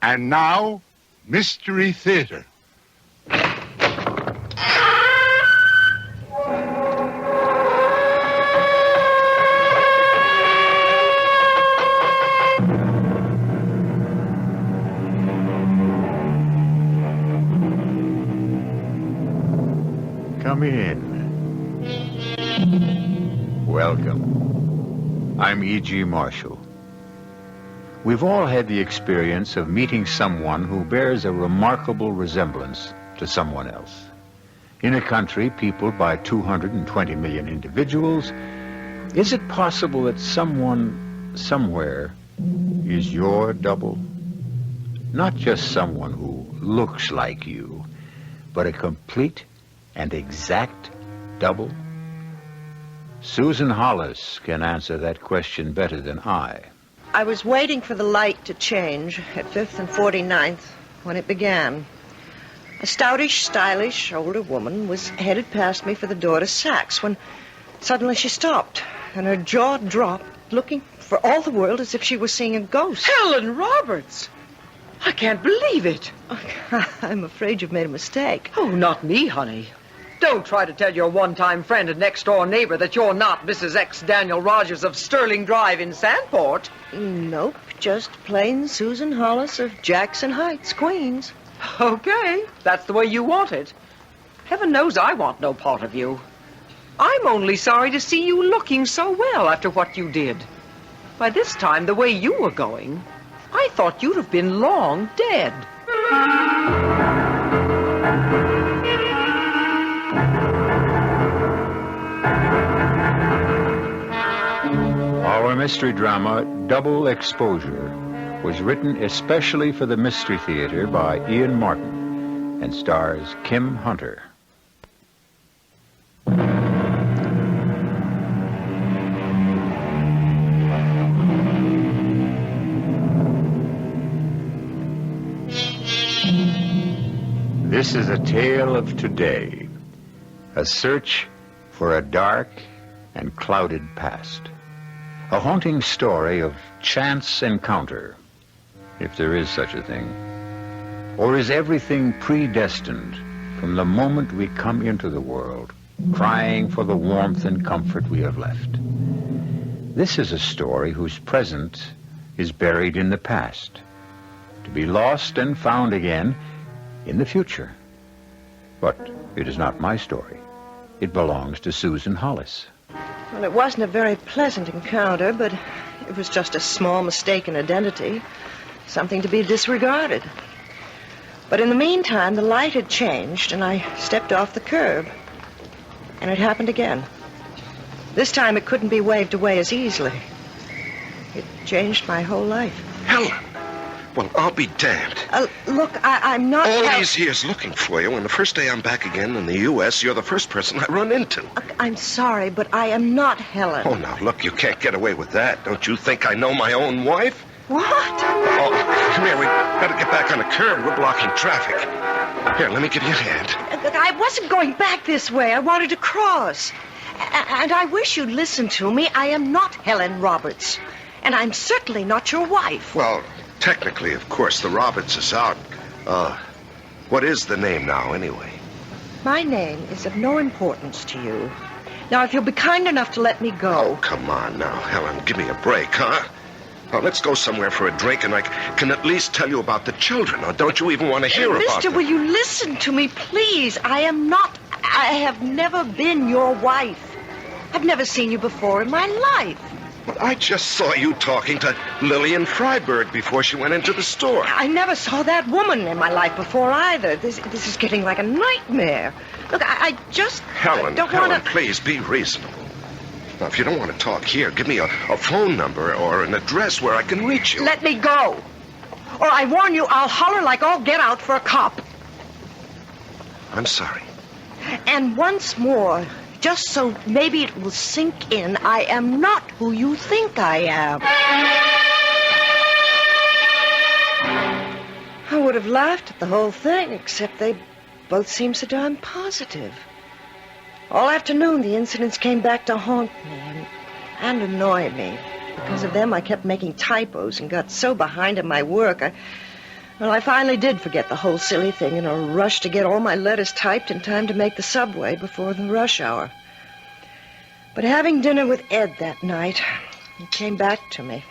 And now, Mystery Theater. Come in. Welcome. I'm E.G. Marshall. We've all had the experience of meeting someone who bears a remarkable resemblance to someone else. In a country peopled by 220 million individuals, is it possible that someone, somewhere, is your double? Not just someone who looks like you, but a complete and exact double? Susan Hollis can answer that question better than I. I was waiting for the light to change at 5th and 49th when it began. A stoutish, stylish, older woman was headed past me for the door to Saks when suddenly she stopped and her jaw dropped, looking for all the world as if she was seeing a ghost. Helen Roberts! I can't believe it. I'm afraid you've made a mistake. Oh, not me, honey. Don't try to tell your one-time friend and next-door neighbor that you're not Mrs. X. Daniel Rogers of Sterling Drive in Sandport. Nope, just plain Susan Hollis of Jackson Heights, Queens. Okay, that's the way you want it. Heaven knows I want no part of you. I'm only sorry to see you looking so well after what you did. By this time, the way you were going, I thought you'd have been long dead. Our mystery drama, Double Exposure, was written especially for the Mystery Theater by Ian Martin and stars Kim Hunter. This is a tale of today, a search for a dark and clouded past. A haunting story of chance encounter, if there is such a thing. Or is everything predestined from the moment we come into the world, crying for the warmth and comfort we have left? This is a story whose present is buried in the past, to be lost and found again in the future. But it is not my story. It belongs to Susan Hollis. Well, it wasn't a very pleasant encounter, but it was just a small mistake in identity, something to be disregarded. But in the meantime, the light had changed, and I stepped off the curb. And it happened again. This time it couldn't be waved away as easily. It changed my whole life. Helen! Well, I'll be damned. Look, I'm not... All these years looking for you, and the first day I'm back again in the U.S., you're the first person I run into. Look, I'm sorry, but I am not Helen. Oh, now, look, you can't get away with that. Don't you think I know my own wife? What? Oh, come here. We better get back on the curb. We're blocking traffic. Here, let me give you a hand. Look, I wasn't going back this way. I wanted to cross. And I wish you'd listen to me. I am not Helen Roberts. And I'm certainly not your wife. Well... technically, of course, the Roberts is out. What is the name now, anyway? My name is of no importance to you. Now, if you'll be kind enough to let me go... Oh, come on now, Helen. Give me a break, huh? Now, let's go somewhere for a drink, and I can at least tell you about the children. Or don't you even want to hear about Mister, them? will you listen to me, please? I have never been your wife. I've never seen you before in my life. But I just saw you talking to Lillian Freiberg before she went into the store. I never saw that woman in my life before either. This is getting like a nightmare. Look, I just Helen, don't want to... please be reasonable. Now, if you don't want to talk here, give me a phone number or an address where I can reach you. Let me go. Or I warn you, I'll holler like all get out for a cop. I'm sorry. And once more... just so maybe it will sink in, I am not who you think I am. I would have laughed at the whole thing, except they both seem so darn positive. All afternoon, the incidents came back to haunt me and annoy me. Because of them, I kept making typos and got so behind in my work, Well, I finally did forget the whole silly thing in a rush to get all my letters typed in time to make the subway before the rush hour. But having dinner with Ed that night, he came back to me.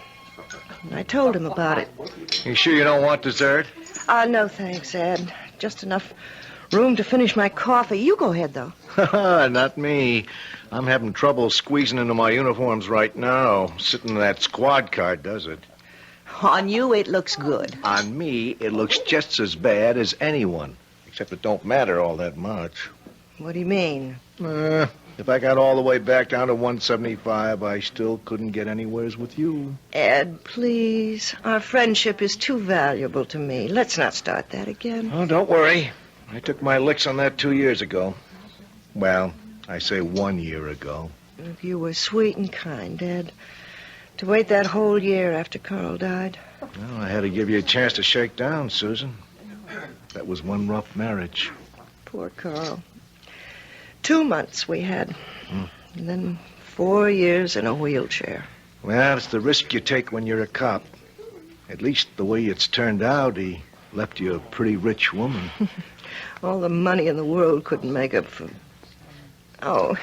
And I told him about it. You sure you don't want dessert? No thanks, Ed. Just enough room to finish my coffee. You go ahead, though. Not me. I'm having trouble squeezing into my uniforms right now. Sitting in that squad car does it. On you, it looks good. On me, it looks just as bad as anyone. Except it don't matter all that much. What do you mean? If I got all the way back down to 175, I still couldn't get anywheres with you. Ed, please. Our friendship is too valuable to me. Let's not start that again. Oh, don't worry. I took my licks on that 2 years ago. Well, I say 1 year ago. If you were sweet and kind, Ed. To wait that whole year after Carl died. Well, I had to give you a chance to shake down, Susan. That was one rough marriage. Poor Carl. 2 months we had. And then 4 years in a wheelchair. Well, it's the risk you take when you're a cop. At least the way it's turned out, he left you a pretty rich woman. All the money in the world couldn't make up for... Oh,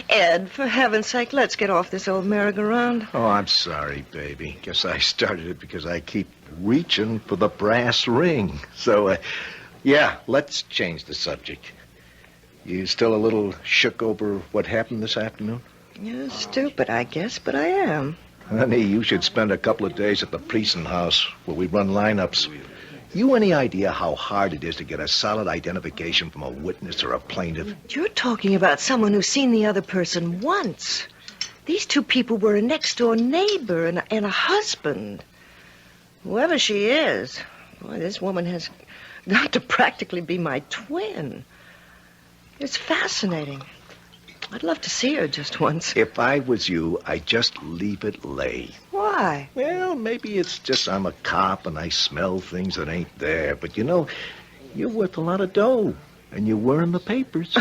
Ed, for heaven's sake, let's get off this old merry-go-round. Oh, I'm sorry, baby. Guess I started it because I keep reaching for the brass ring. So, yeah, let's change the subject. You still a little shook over what happened this afternoon? Yeah, stupid, I guess, but I am. Honey, you should spend a couple of days at the precinct house where we run lineups. You any idea how hard it is to get a solid identification from a witness or a plaintiff? You're talking about someone who's seen the other person once. These two people were a next-door neighbor and a husband. Whoever she is, boy, this woman has got to practically be my twin. It's fascinating. I'd love to see her just once. If I was you, I'd just leave it lay. Why? Well, maybe it's just I'm a cop and I smell things that ain't there. But, you know, you're worth a lot of dough. And you were in the papers.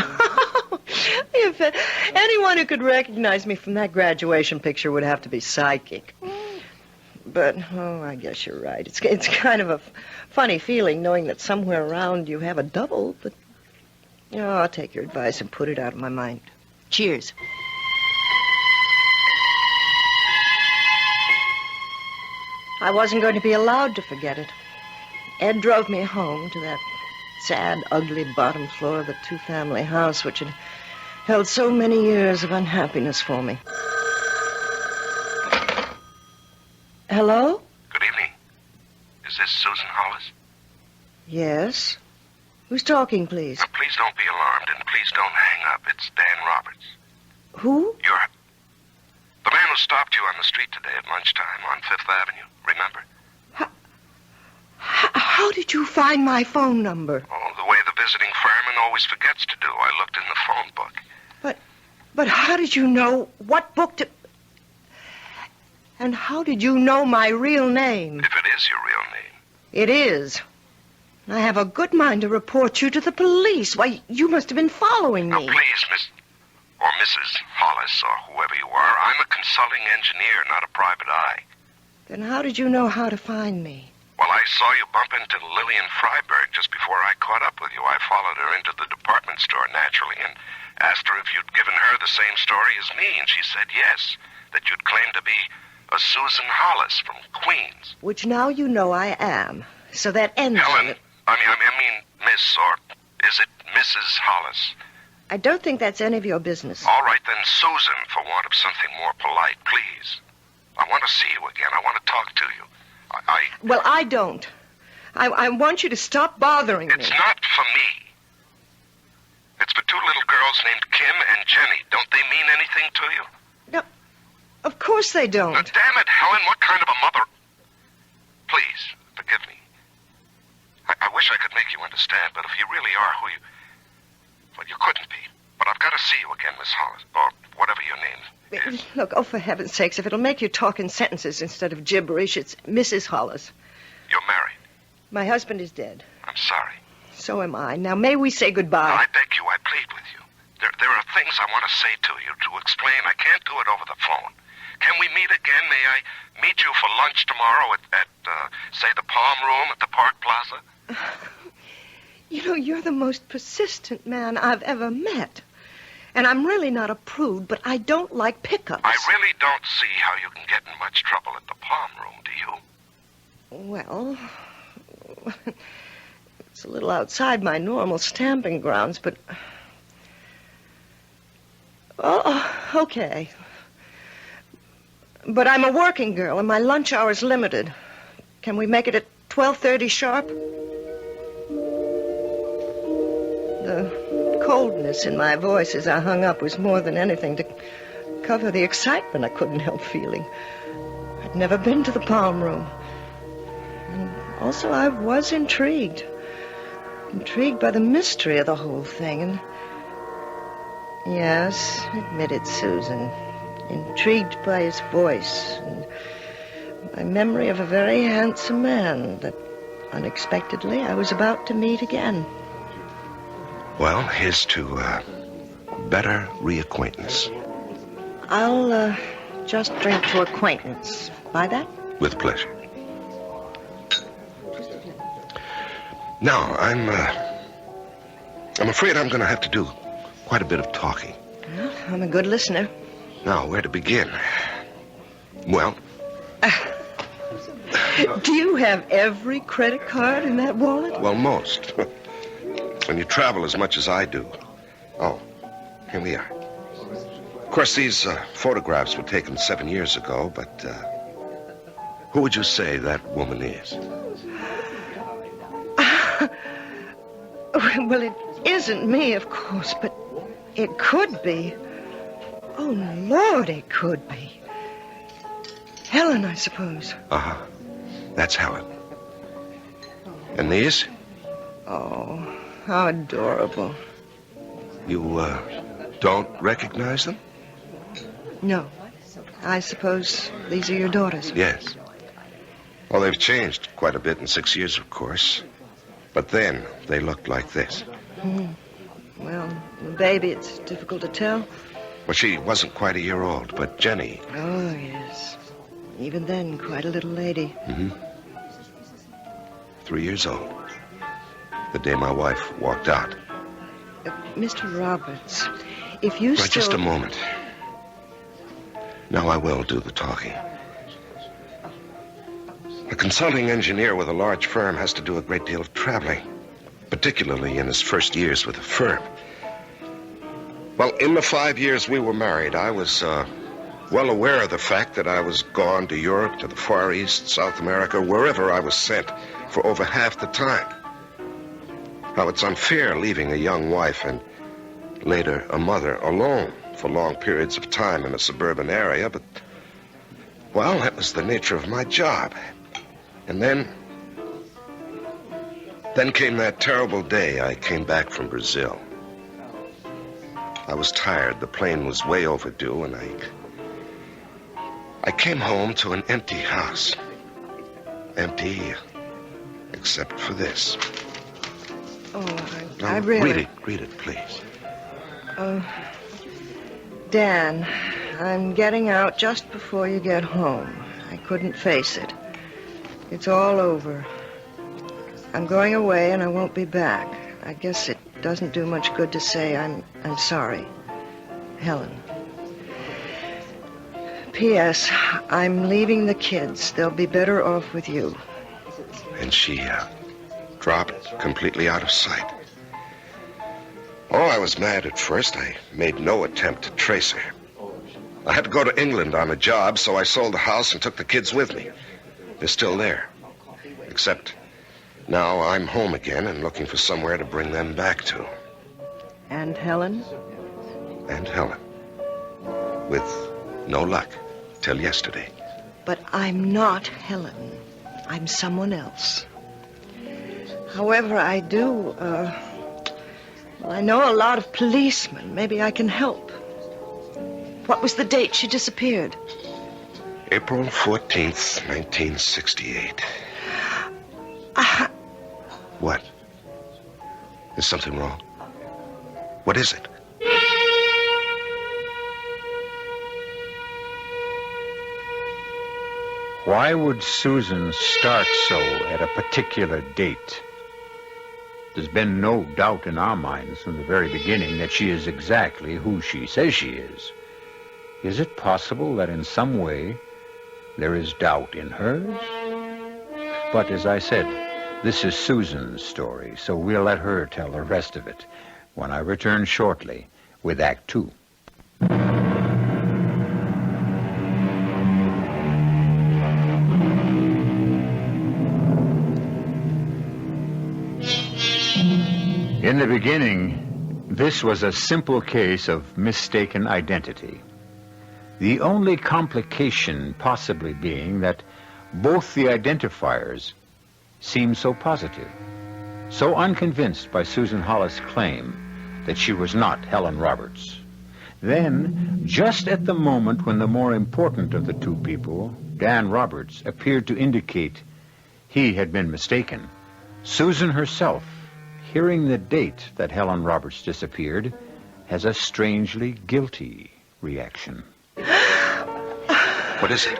If anyone who could recognize me from that graduation picture would have to be psychic. But, oh, I guess you're right. It's kind of a funny feeling knowing that somewhere around you have a double. But, I'll take your advice and put it out of my mind. Cheers. I wasn't going to be allowed to forget it. Ed drove me home to that sad, ugly bottom floor of the two-family house which had held so many years of unhappiness for me. Hello? Good evening. Is this Susan Hollis? Yes. Who's talking, please? Now, please don't be alarmed, and please don't hang up. It's Dan Roberts. Who? You're the man who stopped you on the street today at lunchtime on 5th Avenue. Remember? How did you find my phone number? Oh, the way the visiting fireman always forgets to do. I looked in the phone book. But how did you know what book to... And how did you know my real name? If it is your real name. It is. I have a good mind to report you to the police. Why, you must have been following Now, me. please, Miss... or Mrs. Hollis, or whoever you are, I'm a consulting engineer, not a private eye. Then how did you know how to find me? Well, I saw you bump into Lillian Freiberg just before I caught up with you. I followed her into the department store, naturally, and asked her if you'd given her the same story as me, and she said yes, that you'd claimed to be a Susan Hollis from Queens. Which now you know I am. So that ends Helen, it. I mean, Miss, or is it Mrs. Hollis? I don't think that's any of your business. All right, then, Susan, for want of something more polite, please. I want to see you again. I want to talk to you. Well, I don't. I want you to stop bothering me. It's not for me. It's for two little girls named Kim and Jenny. Don't they mean anything to you? No, of course they don't. Now, damn it, Helen, what kind of a mother... Please, forgive me. I wish I could make you understand, but if you really are who you... Well, you couldn't be. But I've got to see you again, Miss Hollis, or whatever your name is. Look, oh, for heaven's sakes, if it'll make you talk in sentences instead of gibberish, it's Mrs. Hollis. You're married. My husband is dead. I'm sorry. So am I. Now, may we say goodbye? I beg you, I plead with you. There are things I want to say to you, to explain. I can't do it over the phone. Can we meet again? May I meet you for lunch tomorrow at say, the Palm Room at the Park Plaza? You know, you're the most persistent man I've ever met. And I'm really not a prude, but I don't like pickups. I really don't see how you can get in much trouble at the Palm Room, do you? Well, it's a little outside my normal stamping grounds, but... Oh, okay. But I'm a working girl, and my lunch hour's limited. Can we make it at 12:30 sharp? The coldness in my voice as I hung up was more than anything to cover the excitement I couldn't help feeling. I'd never been to the Palm Room. And also, I was intrigued. Intrigued by the mystery of the whole thing. And yes, admitted Susan. Intrigued by his voice and my memory of a very handsome man that unexpectedly I was about to meet again. Well, here's to better reacquaintance. I'll just drink to acquaintance. Buy that? With pleasure. Now, I'm afraid I'm going to have to do quite a bit of talking. Well, I'm a good listener. Now, where to begin? Well... Do you have every credit card in that wallet? Well, most. When you travel as much as I do. Oh, here we are. Of course, these photographs were taken 7 years ago, but who would you say that woman is? Well, it isn't me, of course, but it could be. Oh, Lord, it could be. Helen, I suppose. Uh-huh. That's Helen. And these? Oh, how adorable. You, don't recognize them? No. I suppose these are your daughters. Yes. Well, they've changed quite a bit in 6 years, of course. But then, they looked like this. Well, the baby, it's difficult to tell. Well, she wasn't quite a year old, but Jenny... Oh, yes. Even then, quite a little lady. 3 years old. The day my wife walked out. Mr. Roberts, if you Right, still... just a moment. Now I will do the talking. A consulting engineer with a large firm has to do a great deal of traveling, particularly in his first years with the firm. Well, in the 5 years we were married, I was well aware of the fact that I was gone to Europe, to the Far East, South America, wherever I was sent for over half the time. Now, it's unfair leaving a young wife and later a mother alone for long periods of time in a suburban area, but, well, that was the nature of my job. And then came that terrible day I came back from Brazil. I was tired. The plane was way overdue, and I came home to an empty house. Empty, except for this. Oh, Now, I really... Read it, please. Dan, I'm getting out just before you get home. I couldn't face it. It's all over. I'm going away and I won't be back. I guess it doesn't do much good to say I'm sorry. Helen. P.S. I'm leaving the kids. They'll be better off with you. And she dropped completely out of sight. Oh, I was mad at first. I made no attempt to trace her. I had to go to England on a job, so I sold the house and took the kids with me. They're still there. Except now I'm home again and looking for somewhere to bring them back to. And Helen? And Helen. With no luck till yesterday. But I'm not Helen. I'm someone else. However, I do, well, I know a lot of policemen. Maybe I can help. What was the date she disappeared? April 14th, 1968. What? Is something wrong? What is it? Why would Susan start so at a particular date? There's been no doubt in our minds from the very beginning that she is exactly who she says she is. Is it possible that in some way there is doubt in hers? But as I said, this is Susan's story, so we'll let her tell the rest of it when I return shortly with Act Two. In the beginning, this was a simple case of mistaken identity. The only complication possibly being that both the identifiers seemed so positive, so unconvinced by Susan Hollis' claim that she was not Helen Roberts. Then, just at the moment when the more important of the two people, Dan Roberts, appeared to indicate he had been mistaken, Susan herself, hearing the date that Helen Roberts disappeared, has a strangely guilty reaction. What is it?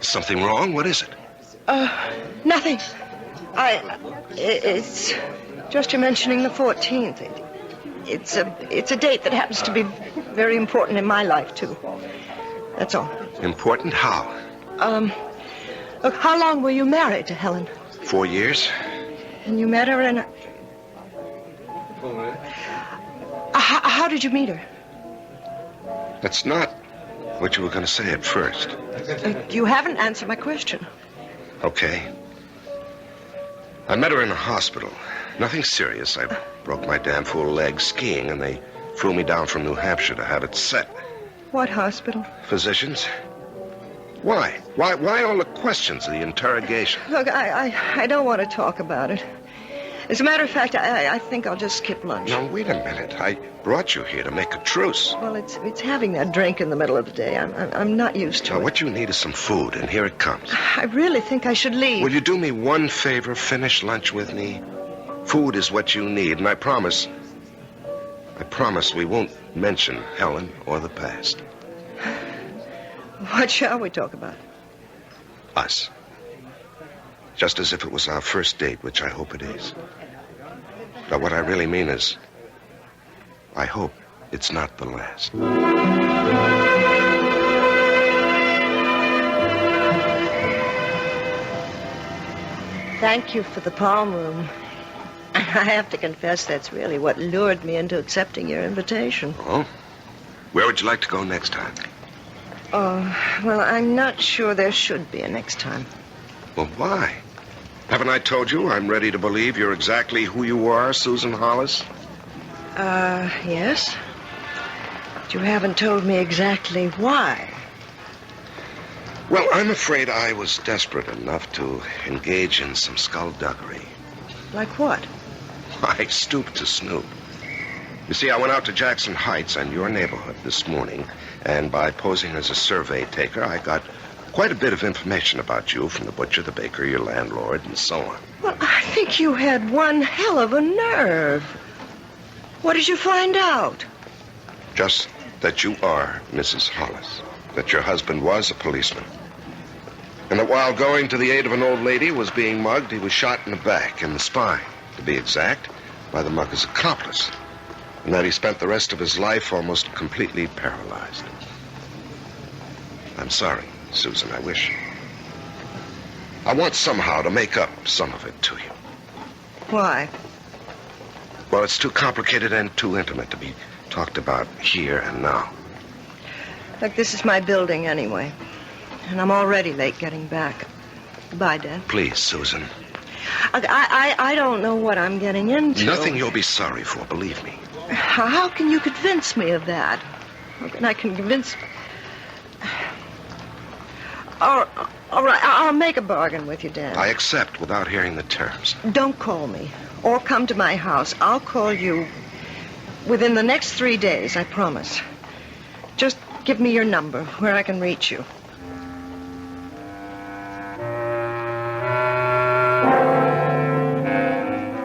Is something wrong? What is it? Nothing. It's just you mentioning the 14th. It's a date that happens to be very important in my life, too. That's all. Important? How? Look, how long were you married to Helen? 4 years? And you met her in How did you meet her? That's not what you were going to say at first. You haven't answered my question. Okay. I met her in a hospital. Nothing serious. I broke my damn fool leg skiing, and they flew me down from New Hampshire to have it set. What hospital? Physicians? Why? Why all the questions, the interrogation? Look, I don't want to talk about it. As a matter of fact, I think I'll just skip lunch. No, wait a minute. I brought you here to make a truce. Well, it's having that drink in the middle of the day. I'm not used to Now, it. what you need is some food, and here it comes. I really think I should leave. Will you do me one favor? Finish lunch with me. Food is what you need, and I promise we won't mention Helen or the past. What shall we talk about? Us. Just as if it was our first date, which I hope it is. But what I really mean is, I hope it's not the last. Thank you for the palm room. I have to confess that's really what lured me into accepting your invitation. Oh? Where would you like to go next time? Oh, well, I'm not sure there should be a next time. Well, why? Haven't I told you I'm ready to believe you're exactly who you are, Susan Hollis? Yes. But you haven't told me exactly why. Well, I'm afraid I was desperate enough to engage in some skullduggery. Like what? I stooped to snoop. You see, I went out to Jackson Heights and your neighborhood this morning, and by posing as a survey taker, I got quite a bit of information about you from the butcher, the baker, your landlord, and so on. Well, I think you had one hell of a nerve. What did you find out? Just that you are Mrs. Hollis, that your husband was a policeman, and that while going to the aid of an old lady who was being mugged, he was shot in the back, in the spine, to be exact, by the mugger's accomplice, and that he spent the rest of his life almost completely paralyzed. I'm sorry, Susan, I want somehow to make up some of it to you. Why? Well, it's too complicated and too intimate to be talked about here and now. Look, this is my building anyway. And I'm already late getting back. Goodbye, Dad. Please, Susan. I don't know what I'm getting into. Nothing you'll be sorry for, believe me. How can you convince me of that? How can I convince... All right, I'll make a bargain with you, Dan. I accept without hearing the terms. Don't call me or come to my house. I'll call you within the next 3 days, I promise. Just give me your number where I can reach you.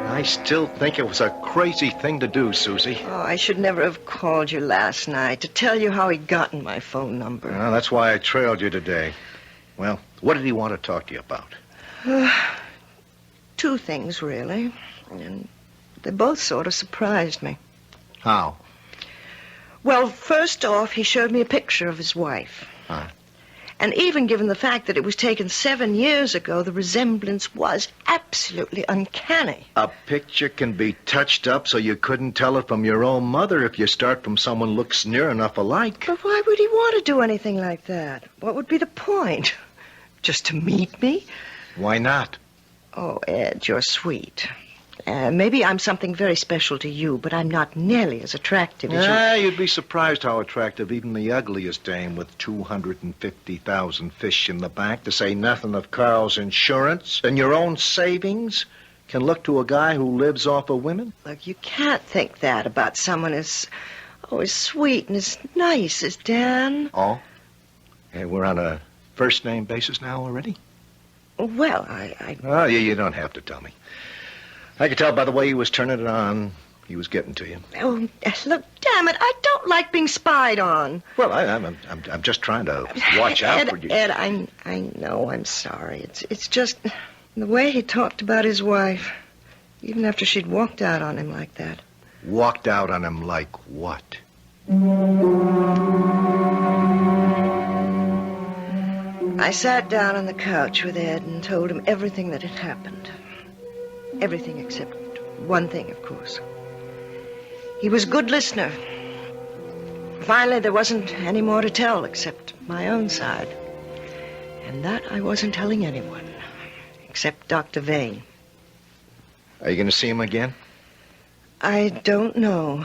I still think it was a crazy thing to do, Susie. Oh, I should never have called you last night to tell you how he got my phone number. Well, that's why I trailed you today. Well, What did he want to talk to you about? Two things, really. And they both sort of surprised me. How? Well, first off, he showed me a picture of his wife. Huh. And even given the fact that it was taken 7 years ago, the resemblance was absolutely uncanny. A picture can be touched up so you couldn't tell it from your own mother if you start from someone looks near enough alike. But why would he want to do anything like that? What would be the point? Just to meet me? Why not? Oh, Ed, you're sweet. Maybe I'm something very special to you, but I'm not nearly as attractive as you. You'd be surprised how attractive even the ugliest dame with 250,000 fish in the bank, to say nothing of Carl's insurance and your own savings, can look to a guy who lives off of women. Look, you can't think that about someone as sweet and as nice as Dan. Oh? Hey, we're on a first-name basis now already? Well, Oh, you don't have to tell me. I could tell by the way he was turning it on. He was getting to you. Oh, look, damn it, I don't like being spied on. Well, I'm just trying to watch out for you. Ed, I know, I'm sorry. It's just the way he talked about his wife, even after she'd walked out on him like that. Walked out on him like what? I sat down on the couch with Ed and told him everything that had happened. Everything except one thing, of course. He was a good listener. Finally, there wasn't any more to tell except my own side. And that I wasn't telling anyone, except Dr. Vane. Are you going to see him again? I don't know.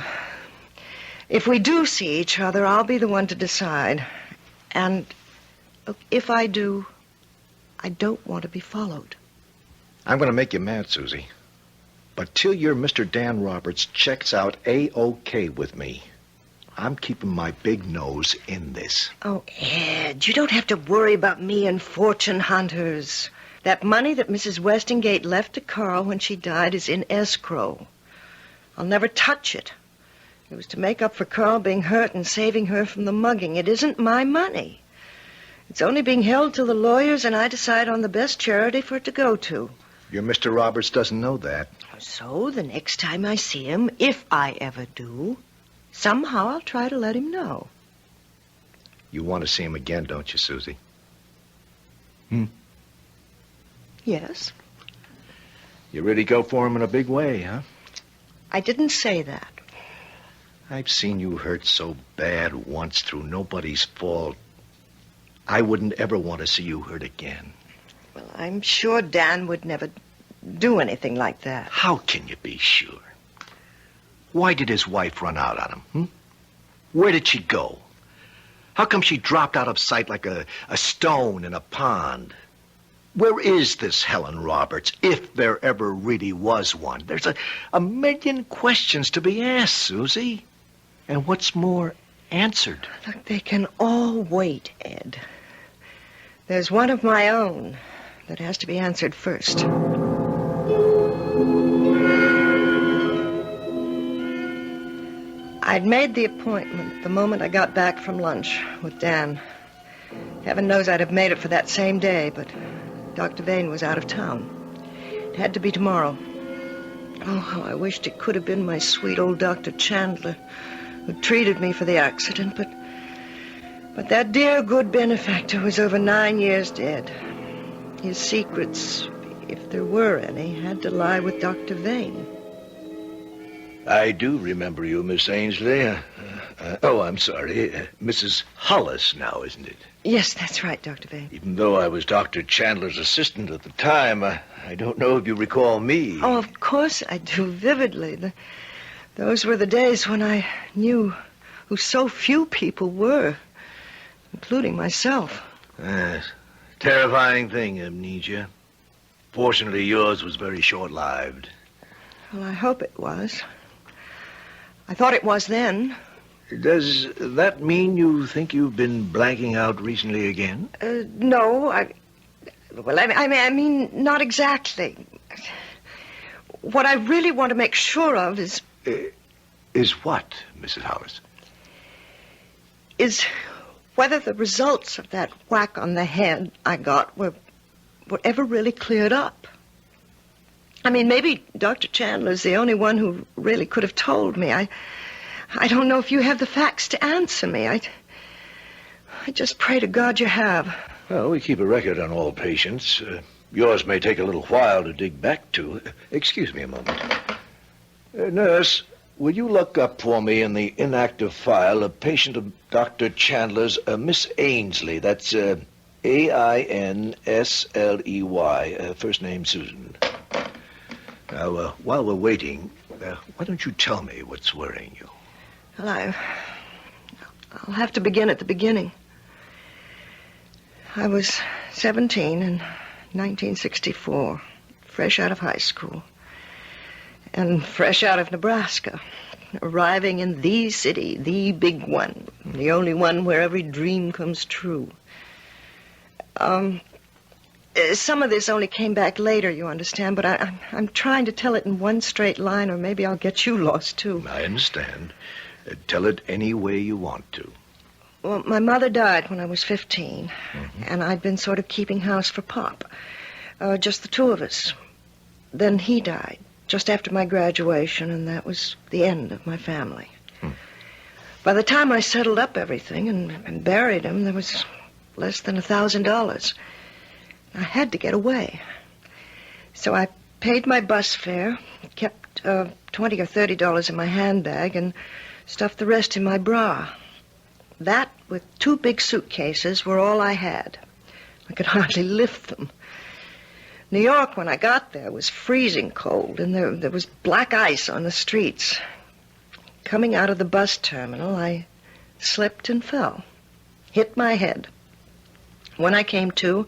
If we do see each other, I'll be the one to decide. And look, if I do, I don't want to be followed. I'm going to make you mad, Susie. But till your Mr. Dan Roberts checks out A-OK with me, I'm keeping my big nose in this. Oh, Ed, you don't have to worry about me and fortune hunters. That money that Mrs. Westingate left to Carl when she died is in escrow. I'll never touch it. It was to make up for Carl being hurt and saving her from the mugging. It isn't my money. It's only being held till the lawyers and I decide on the best charity for it to go to. Your Mr. Roberts doesn't know that. So the next time I see him, if I ever do, somehow I'll try to let him know. You want to see him again, don't you, Susie? Yes. You really go for him in a big way, huh? I didn't say that. I've seen you hurt so bad once through nobody's fault. I wouldn't ever want to see you hurt again. Well, I'm sure Dan would never do anything like that. How can you be sure? Why did his wife run out on him? Where did she go? How come she dropped out of sight like a stone in a pond? Where is this Helen Roberts, if there ever really was one? There's a million questions to be asked, Susie. And what's more, answered. Look, they can all wait, Ed. There's one of my own that has to be answered first. I'd made the appointment the moment I got back from lunch with Dan. Heaven knows I'd have made it for that same day, but Dr. Vane was out of town. It had to be tomorrow. Oh, how I wished it could have been my sweet old Dr. Chandler who treated me for the accident, but that dear good benefactor was over 9 years dead. His secrets, if there were any, had to lie with Dr. Vane. I do remember you, Miss Ainsley. I'm sorry. Mrs. Hollis now, isn't it? Yes, that's right, Dr. Vane. Even though I was Dr. Chandler's assistant at the time, I don't know if you recall me. Oh, of course I do, vividly. Those were the days when I knew who so few people were, including myself. Yes. Terrifying thing, amnesia. Fortunately, yours was very short-lived. Well, I hope it was. I thought it was then. Does that mean you think you've been blanking out recently again? No, I mean, not exactly. What I really want to make sure of is... Is what, Mrs. Hollis? Is whether the results of that whack on the head I got were ever really cleared up. I mean, maybe Dr. Chandler's the only one who really could have told me. I don't know if you have the facts to answer me. I just pray to God you have. Well, we keep a record on all patients. Yours may take a little while to dig back to. Excuse me a moment. Nurse, will you look up for me in the inactive file a patient of Dr. Chandler's, Miss Ainsley. That's Ainsley, first name Susan. Now, while we're waiting, why don't you tell me what's worrying you? Well, I'll have to begin at the beginning. I was 17 in 1964, fresh out of high school, and fresh out of Nebraska, arriving in the city, the big one, the only one where every dream comes true. Some of this only came back later, you understand, but I'm trying to tell it in one straight line, or maybe I'll get you lost, too. I understand. Tell it any way you want to. Well, my mother died when I was 15, and I'd been sort of keeping house for Pop. Just the two of us. Then he died, just after my graduation, and that was the end of my family. By the time I settled up everything and buried him, there was less than $1,000. I had to get away. So I paid my bus fare, kept $20 or $30 in my handbag, and stuffed the rest in my bra. That, with 2 big suitcases, were all I had. I could hardly lift them. New York, when I got there, was freezing cold, and there was black ice on the streets. Coming out of the bus terminal, I slipped and fell, hit my head. When I came to,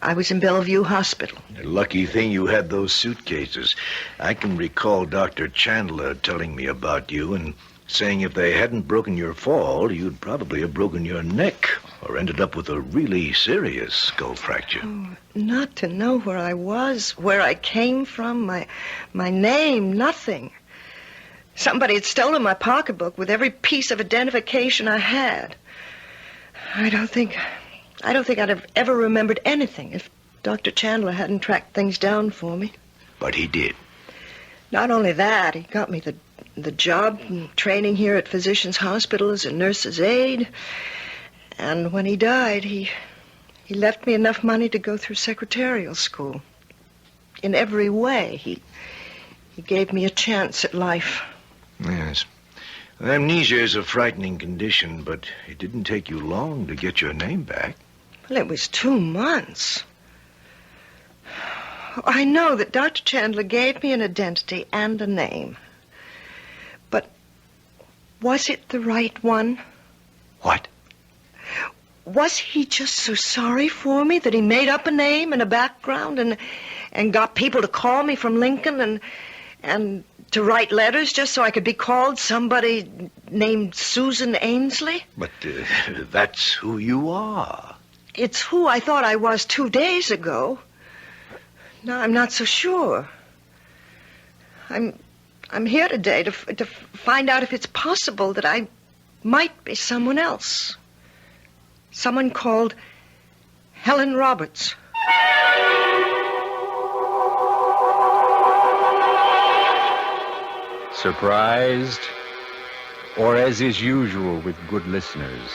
I was in Bellevue Hospital. Lucky thing you had those suitcases. I can recall Dr. Chandler telling me about you and saying if they hadn't broken your fall, you'd probably have broken your neck or ended up with a really serious skull fracture. Oh, not to know where I was, where I came from, my name, nothing. Somebody had stolen my pocketbook with every piece of identification I had. I don't think I'd have ever remembered anything if Dr. Chandler hadn't tracked things down for me. But he did. Not only that, he got me the job and training here at Physicians Hospital as a nurse's aide. And when he died, he left me enough money to go through secretarial school. In every way, he gave me a chance at life. Yes. Amnesia is a frightening condition, but it didn't take you long to get your name back. Well, it was 2 months. I know that Dr. Chandler gave me an identity and a name. But was it the right one? What? Was he just so sorry for me that he made up a name and a background and got people to call me from Lincoln and to write letters just so I could be called somebody named Susan Ainsley? But that's who you are. It's who I thought I was 2 days ago. Now I'm not so sure. I'm here today to find out if it's possible that I might be someone else. Someone called Helen Roberts. Surprised? Or, as is usual with good listeners,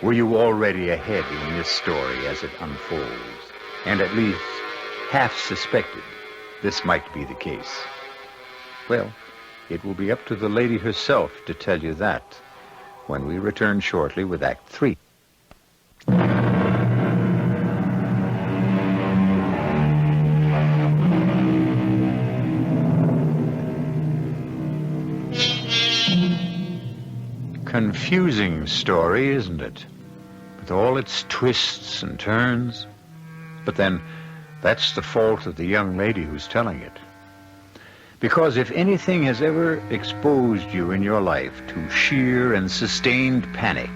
were you already ahead in this story as it unfolds, and at least half suspected this might be the case? Well, it will be up to the lady herself to tell you that when we return shortly with Act 3. Confusing story, isn't it? With all its twists and turns. But then, that's the fault of the young lady who's telling it. Because if anything has ever exposed you in your life to sheer and sustained panic,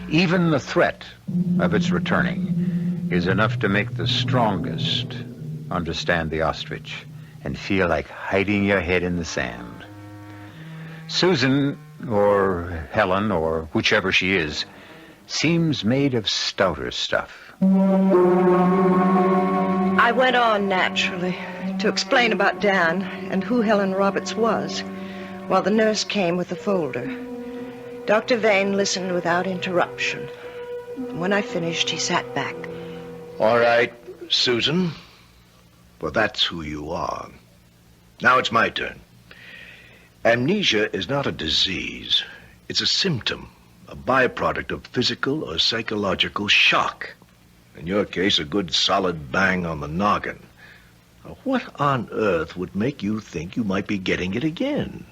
even the threat of its returning is enough to make the strongest understand the ostrich and feel like hiding your head in the sand. Susan, or Helen, or whichever she is, seems made of stouter stuff. I went on naturally to explain about Dan and who Helen Roberts was, while the nurse came with the folder. Dr. Vane listened without interruption. And when I finished, he sat back. All right, Susan. Well, that's who you are. Now it's my turn. Amnesia is not a disease. It's a symptom, a byproduct of physical or psychological shock. In your case, a good solid bang on the noggin. Now, what on earth would make you think you might be getting it again?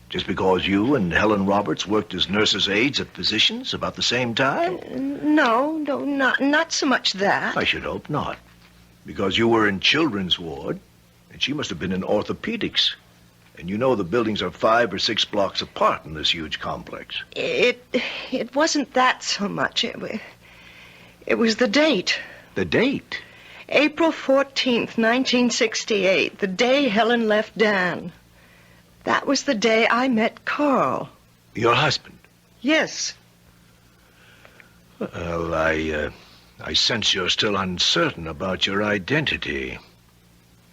Just because you and Helen Roberts worked as nurses' aides at physicians about the same time? No, not so much that. I should hope not. Because you were in children's ward, and she must have been in orthopedics. And you know the buildings are 5 or 6 blocks apart in this huge complex. It wasn't that so much. It was the date. The date? April 14th, 1968, the day Helen left Dan. That was the day I met Carl. Your husband? Yes. Well, I sense you're still uncertain about your identity.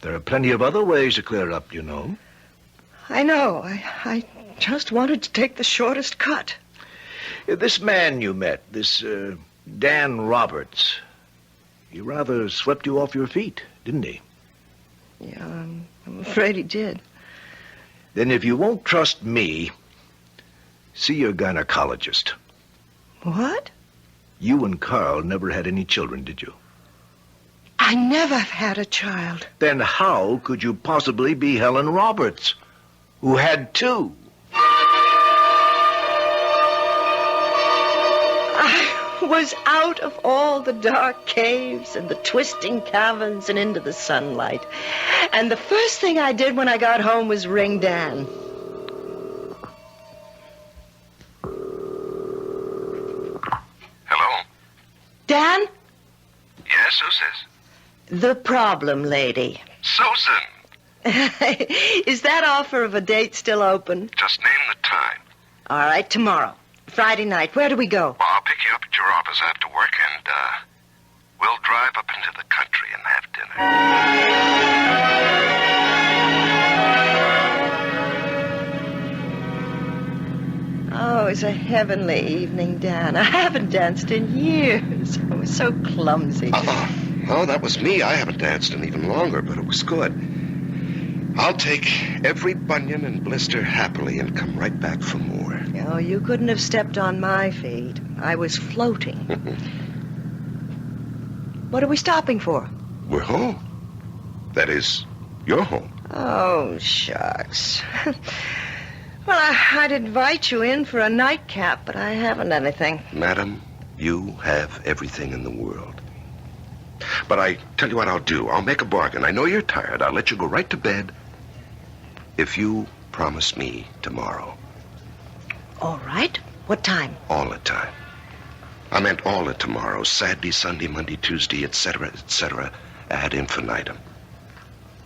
There are plenty of other ways to clear up, you know. I know. I just wanted to take the shortest cut. This man you met, this Dan Roberts, he rather swept you off your feet, didn't he? Yeah, I'm afraid he did. Then if you won't trust me, see your gynecologist. What? You and Carl never had any children, did you? I never had a child. Then how could you possibly be Helen Roberts, who had 2? I was out of all the dark caves and the twisting caverns and into the sunlight. And the first thing I did when I got home was ring Dan. Hello? Dan? Yes, who's this? The problem lady. Susan. Is that offer of a date still open? Just name the time. All right, tomorrow. Friday night. Where do we go? Well, I'll pick you up at your office after work, and, we'll drive up into the country and have dinner. Oh, it's a heavenly evening, Dan. I haven't danced in years. I was so clumsy. Oh, that was me. I haven't danced in even longer, but it was good. I'll take every bunion and blister happily and come right back for more. Oh, you couldn't have stepped on my feet. I was floating. What are we stopping for? We're home. That is, you're home. Oh, shucks. Well, I'd invite you in for a nightcap, but I haven't anything. Madam, you have everything in the world. But I tell you what I'll do. I'll make a bargain. I know you're tired. I'll let you go right to bed if you promise me tomorrow. All right. What time? All the time. I meant all the tomorrows. Saturday, Sunday, Monday, Tuesday, etc., ad infinitum.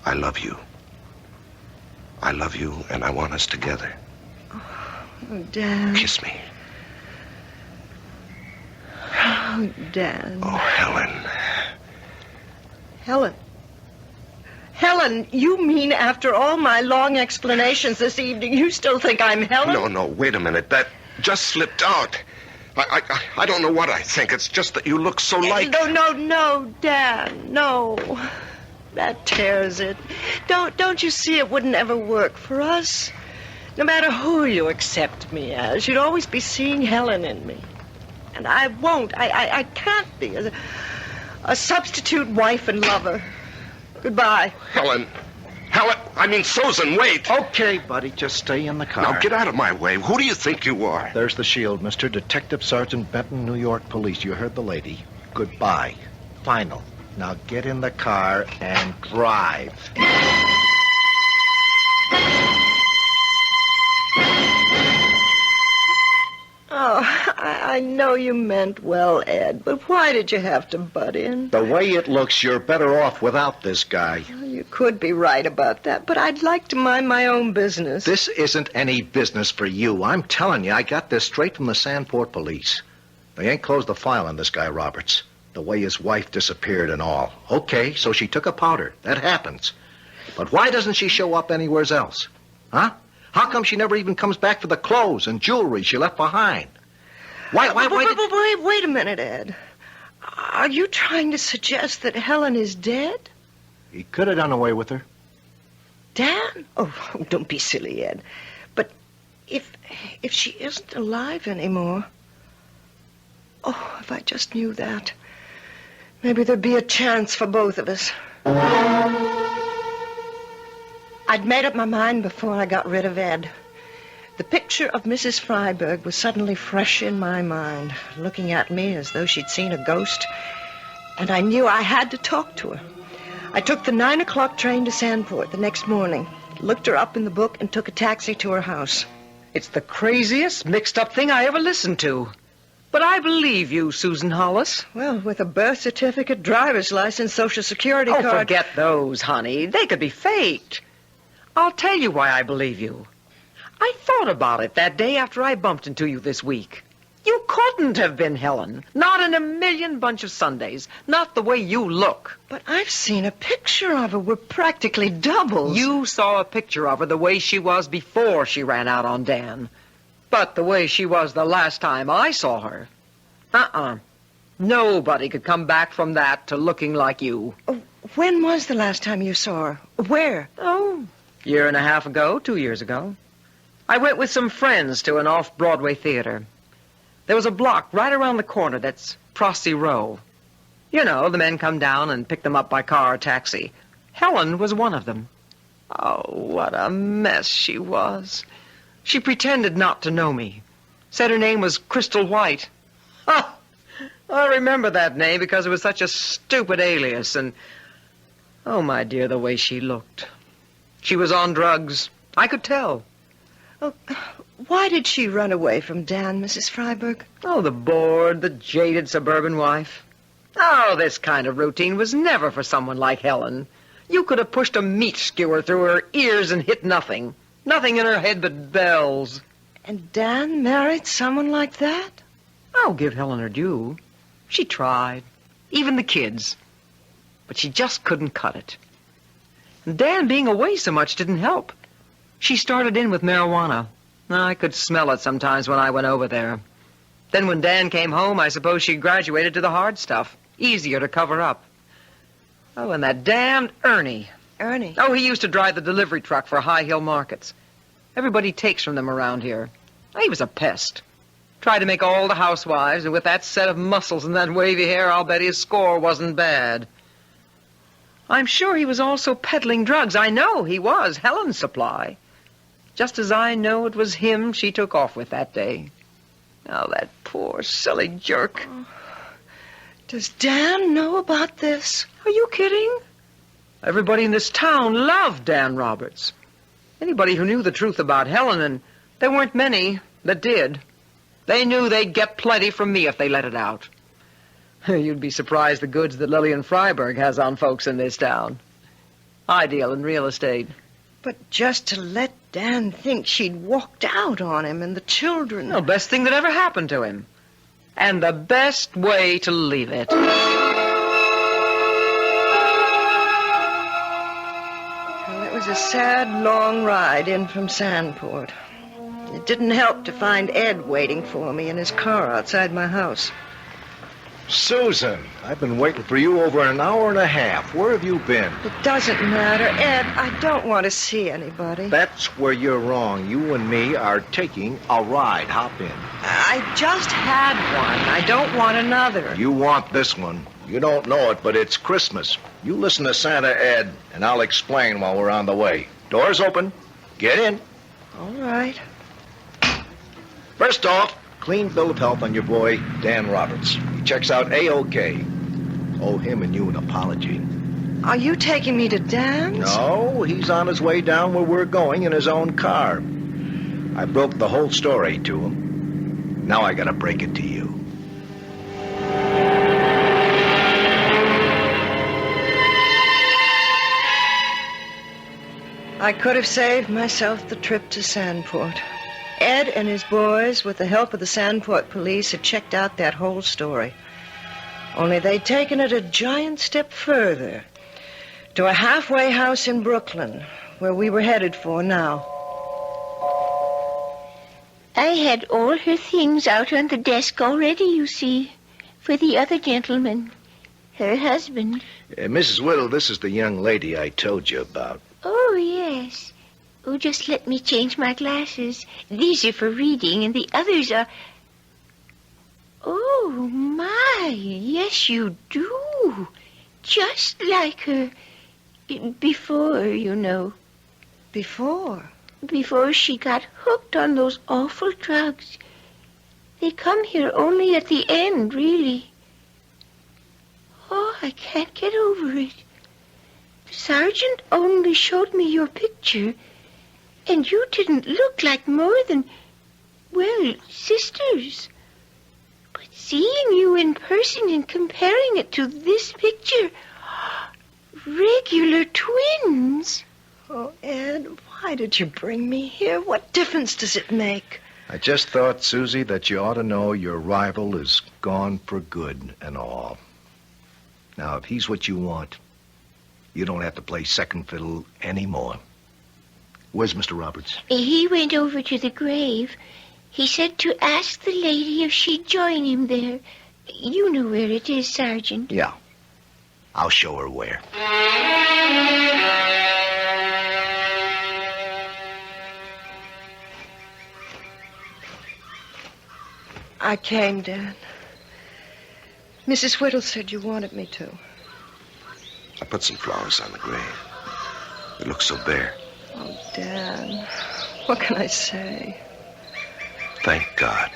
I love you. I love you, and I want us together. Oh, Dan. Kiss me. Oh, Dan. Oh, Helen. Helen. Helen, you mean after all my long explanations this evening, you still think I'm Helen? No, wait a minute. That just slipped out. I don't know what I think. It's just that you look so like... No, Dan, no. That tears it. Don't you see it wouldn't ever work for us? No matter who you accept me as, you'd always be seeing Helen in me. And I won't. I can't be a substitute wife and lover. Goodbye. Helen, I mean Susan, wait. Okay, buddy, just stay in the car. Now, get out of my way. Who do you think you are? There's the shield, Mr. Detective Sergeant Benton, New York Police. You heard the lady. Goodbye. Final. Now get in the car and drive. Oh, I know you meant well, Ed, but why did you have to butt in? The way it looks, you're better off without this guy. Well, you could be right about that, but I'd like to mind my own business. This isn't any business for you. I'm telling you, I got this straight from the Sandport police. They ain't closed the file on this guy Roberts. The way his wife disappeared and all. Okay, so she took a powder. That happens. But why doesn't she show up anywhere else? Huh? How come she never even comes back for the clothes and jewelry she left behind? Wait a minute, Ed. Are you trying to suggest that Helen is dead? He could have done away with her. Dan? Oh, don't be silly, Ed. But if she isn't alive anymore... Oh, if I just knew that. Maybe there'd be a chance for both of us. I'd made up my mind before I got rid of Ed. The picture of Mrs. Freiberg was suddenly fresh in my mind, looking at me as though she'd seen a ghost. And I knew I had to talk to her. I took the 9 o'clock train to Sandport the next morning, looked her up in the book, and took a taxi to her house. It's the craziest, mixed-up thing I ever listened to. But I believe you, Susan Hollis. Well, with a birth certificate, driver's license, Social Security card... Oh, forget those, honey. They could be faked. I'll tell you why I believe you. I thought about it that day after I bumped into you this week. You couldn't have been Helen. Not in a million bunch of Sundays. Not the way you look. But I've seen a picture of her. We're practically doubles. You saw a picture of her the way she was before she ran out on Dan. But the way she was the last time I saw her. Nobody could come back from that to looking like you. Oh, when was the last time you saw her? Where? Oh, year and a half ago, 2 years ago. I went with some friends to an off-Broadway theater. There was a block right around the corner that's Prosty Row. You know, the men come down and pick them up by car or taxi. Helen was one of them. Oh, what a mess she was. She pretended not to know me. Said her name was Crystal White. Ha! I remember that name because it was such a stupid alias, and... Oh, my dear, the way she looked. She was on drugs. I could tell. Oh, why did she run away from Dan, Mrs. Freiberg? Oh, the bored, the jaded suburban wife. Oh, this kind of routine was never for someone like Helen. You could have pushed a meat skewer through her ears and hit nothing. Nothing in her head but bells. And Dan married someone like that? I'll give Helen her due. She tried. Even the kids. But she just couldn't cut it. And Dan being away so much didn't help. She started in with marijuana. I could smell it sometimes when I went over there. Then when Dan came home, I suppose she graduated to the hard stuff. Easier to cover up. Oh, and that damned Ernie. Ernie? Oh, he used to drive the delivery truck for High Hill markets. Everybody takes from them around here. He was a pest. Tried to make all the housewives, and with that set of muscles and that wavy hair, I'll bet his score wasn't bad. I'm sure he was also peddling drugs. I know he was. Helen's supply. Just as I know it was him she took off with that day. Oh, that poor, silly jerk. Does Dan know about this? Are you kidding? Everybody in this town loved Dan Roberts. Anybody who knew the truth about Helen, and there weren't many that did. They knew they'd get plenty from me if they let it out. You'd be surprised the goods that Lillian Freiberg has on folks in this town. I deal in real estate. But just to let Dan think she'd walked out on him and the children... The best thing that ever happened to him. And the best way to leave it. Well, it was a sad, long ride in from Sandport. It didn't help to find Ed waiting for me in his car outside my house. Susan, I've been waiting for you over an hour and a half. Where have you been? It doesn't matter. Ed, I don't want to see anybody. That's where you're wrong. You and me are taking a ride. Hop in. I just had one. I don't want another. You want this one. You don't know it, but it's Christmas. You listen to Santa, Ed, and I'll explain while we're on the way. Doors open. Get in. All right. First off, clean bill of health on your boy, Dan Roberts. He checks out A-OK. Owe him and you an apology. Are you taking me to Dan's? No, he's on his way down where we're going in his own car. I broke the whole story to him. Now I gotta break it to you. I could have saved myself the trip to Sandport. Ed and his boys, with the help of the Sandport police, had checked out that whole story. Only they'd taken it a giant step further, to a halfway house in Brooklyn, where we were headed for now. I had all her things out on the desk already, you see, for the other gentleman, her husband. Mrs. Whittle, this is the young lady I told you about. Oh, yes. Oh, just let me change my glasses. These are for reading, and the others are... Oh, my, yes, you do. Just like her. Before, you know. Before? Before she got hooked on those awful drugs. They come here only at the end, really. Oh, I can't get over it. The sergeant only showed me your picture, and you didn't look like more than, well, sisters. But seeing you in person and comparing it to this picture, regular twins. Oh, Ed, why did you bring me here? What difference does it make? I just thought, Susie, that you ought to know your rival is gone for good and all. Now, if he's what you want, you don't have to play second fiddle anymore. Where's Mr. Roberts? He went over to the grave. He said to ask the lady if she'd join him there. You know where it is, Sergeant. Yeah. I'll show her where. I came, Dan. Mrs. Whittle said you wanted me to. I put some flowers on the grave. It looks so bare. Oh, Dan, what can I say? Thank God.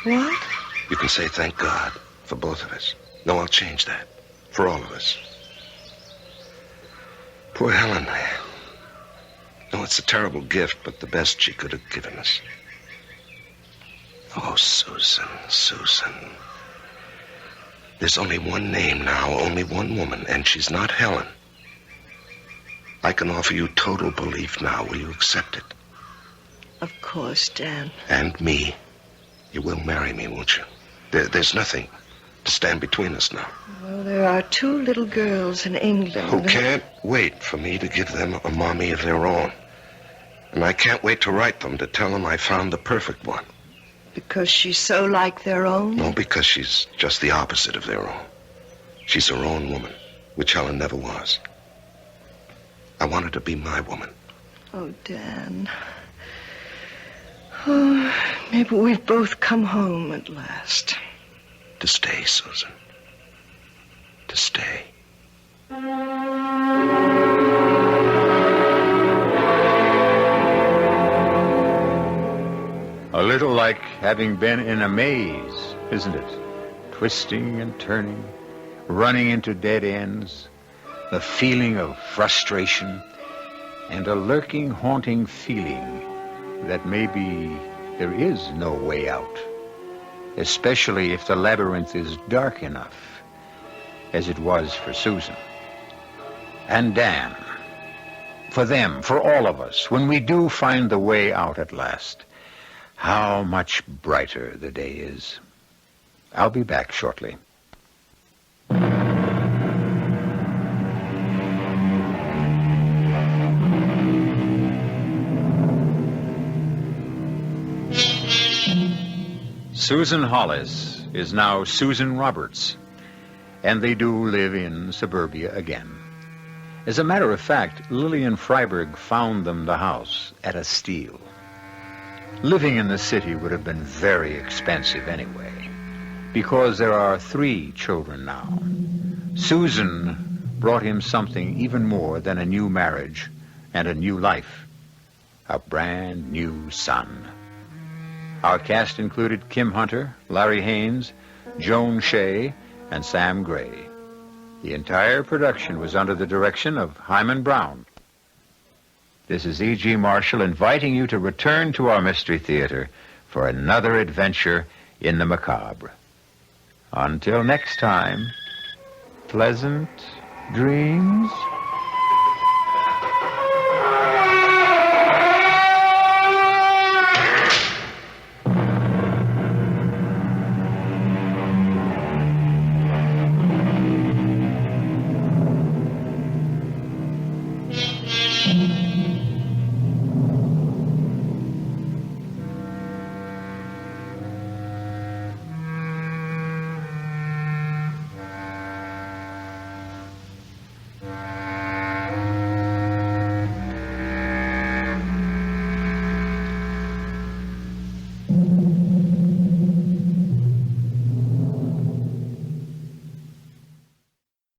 What? You can say thank God for both of us. No, I'll change that. For all of us. Poor Helen. No, it's a terrible gift, but the best she could have given us. Oh, Susan, Susan. There's only one name now, only one woman, and she's not Helen. I can offer you total belief now. Will you accept it? Of course, Dan. And me. You will marry me, won't you? There's nothing to stand between us now. Well, there are 2 little girls in England. Who can't wait for me to give them a mommy of their own. And I can't wait to write them to tell them I found the perfect one. Because she's so like their own? No, because she's just the opposite of their own. She's her own woman, which Helen never was. I want her to be my woman. Oh, Dan. Oh, maybe we've both come home at last. To stay, Susan. To stay. A little like having been in a maze, isn't it? Twisting and turning, running into dead ends, the feeling of frustration, and a lurking, haunting feeling that maybe there is no way out, especially if the labyrinth is dark enough, as it was for Susan. And Dan, for them, for all of us, when we do find the way out at last, how much brighter the day is. I'll be back shortly. Susan Hollis is now Susan Roberts, and they do live in suburbia again. As a matter of fact, Lillian Freiberg found them the house at a steal. Living in the city would have been very expensive anyway, because there are 3 children now. Susan brought him something even more than a new marriage and a new life, a brand new son. Our cast included Kim Hunter, Larry Haines, Joan Shea, and Sam Gray. The entire production was under the direction of Himan Brown. This is E.G. Marshall inviting you to return to our Mystery Theater for another adventure in the macabre. Until next time, pleasant dreams.